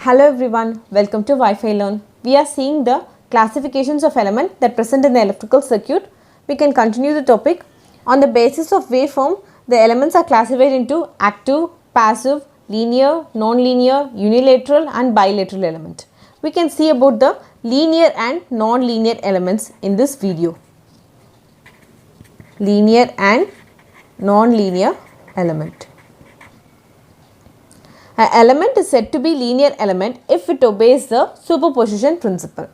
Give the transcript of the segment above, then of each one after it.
Hello everyone, welcome to Wi-Fi Learn. We are seeing the classifications of elements that present in the electrical circuit. We can continue the topic. On the basis of waveform, the elements are classified into active, passive, linear, non-linear, unilateral and bilateral element. We can see about the linear and non-linear elements in this video. Linear and non-linear element. An element is said to be linear element if it obeys the superposition principle.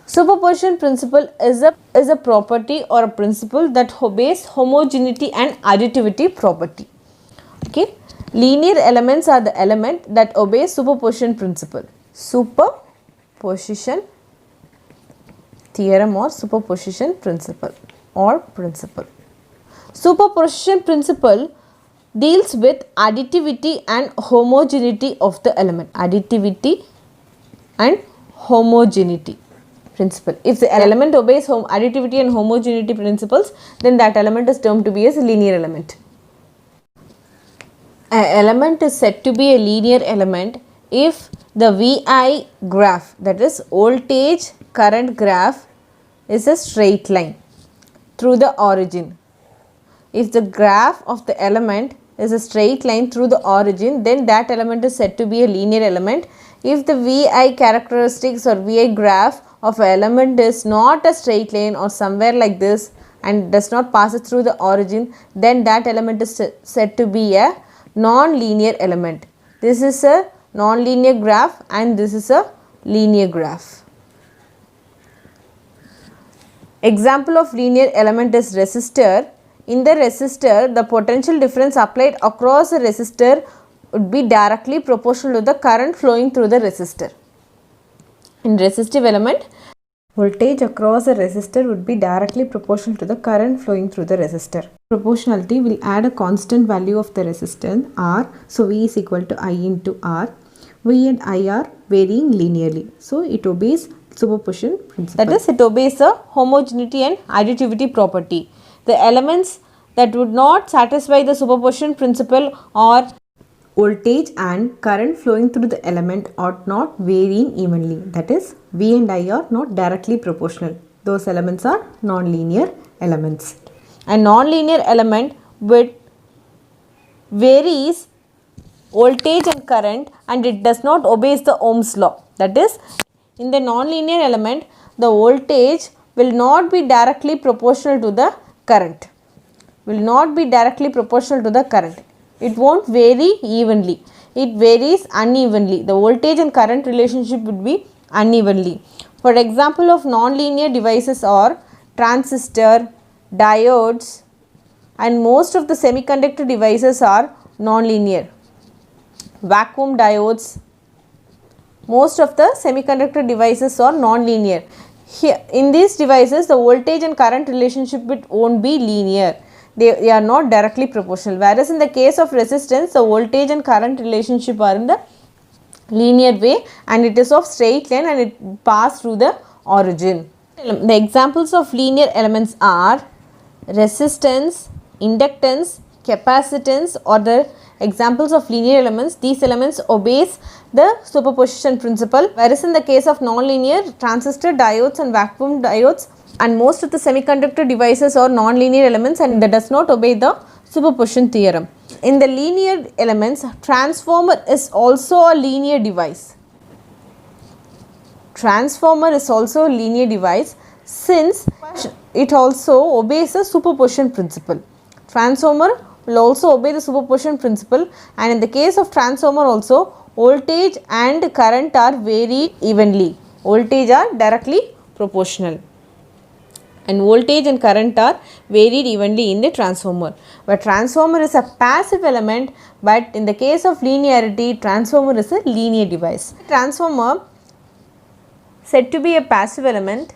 Superposition principle is a property or a principle that obeys homogeneity and additivity property. Okay, linear elements are the element that obey superposition principle. Superposition theorem or superposition principle or principle. Superposition principle deals with additivity and homogeneity of the element. Additivity and homogeneity principle. If the element obeys additivity and homogeneity principles, then that element is termed to be as a linear element. An element is said to be a linear element if the VI graph, that is voltage current graph, is a straight line through the origin. If the graph of the element is a straight line through the origin, then that element is said to be a linear element. If the VI characteristics or VI graph of an element is not a straight line or somewhere like this and does not pass it through the origin, then that element is said to be a non-linear element. This is a non-linear graph and this is a linear graph. Example of linear element is resistor. In the resistor, the potential difference applied across the resistor would be directly proportional to the current flowing through the resistor. In resistive element, voltage across the resistor would be directly proportional to the current flowing through the resistor. Proportionality will add a constant value of the resistance R. So, V is equal to I into R. V and I are varying linearly. So, it obeys superposition principle. That is, it obeys the homogeneity and additivity property. The elements that would not satisfy the superposition principle are voltage and current flowing through the element are not varying evenly. That is, V and I are not directly proportional. Those elements are non-linear elements. A non-linear element with varies voltage and current and it does not obey the Ohm's law. That is, in the non-linear element, the voltage will not be directly proportional to the current. Will not be directly proportional to the current. It won't vary evenly. It varies unevenly. The voltage and current relationship would be unevenly. For example of non-linear devices are transistor, diodes, and most of the semiconductor devices are non-linear. Vacuum diodes. Most of the semiconductor devices are non-linear. Here, in these devices, the voltage and current relationship won't be linear. They are not directly proportional. Whereas in the case of resistance, the voltage and current relationship are in the linear way and it is of straight line and it passes through the origin. The examples of linear elements are resistance, inductance, capacitance or the examples of linear elements. These elements obeys the superposition principle, whereas in the case of non-linear, transistor, diodes and vacuum diodes and most of the semiconductor devices are non-linear elements and that does not obey the superposition theorem. In the linear elements, transformer is also a linear device. Transformer is also a linear device since it also obeys the superposition principle. Transformer will also obey the superposition principle and in the case of transformer also voltage and current are varied evenly. Voltage are directly proportional and voltage and current are varied evenly in the transformer. But transformer is a passive element, but in the case of linearity, transformer is a linear device. Transformer said to be a passive element,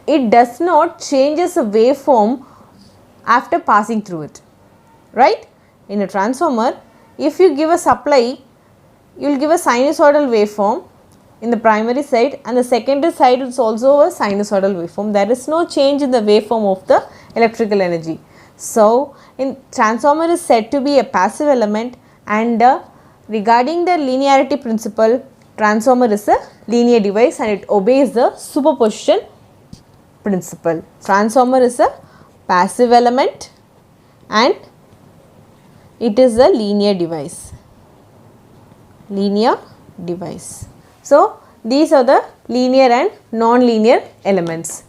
it does not change the waveform after passing through it. Right? In a transformer, if you give a supply, you will give a sinusoidal waveform in the primary side and the secondary side is also a sinusoidal waveform. There is no change in the waveform of the electrical energy. So, in transformer is said to be a passive element and regarding the linearity principle, transformer is a linear device and it obeys the superposition principle. Transformer is a passive element and it is a linear device. Linear device. So, these are the linear and non-linear elements.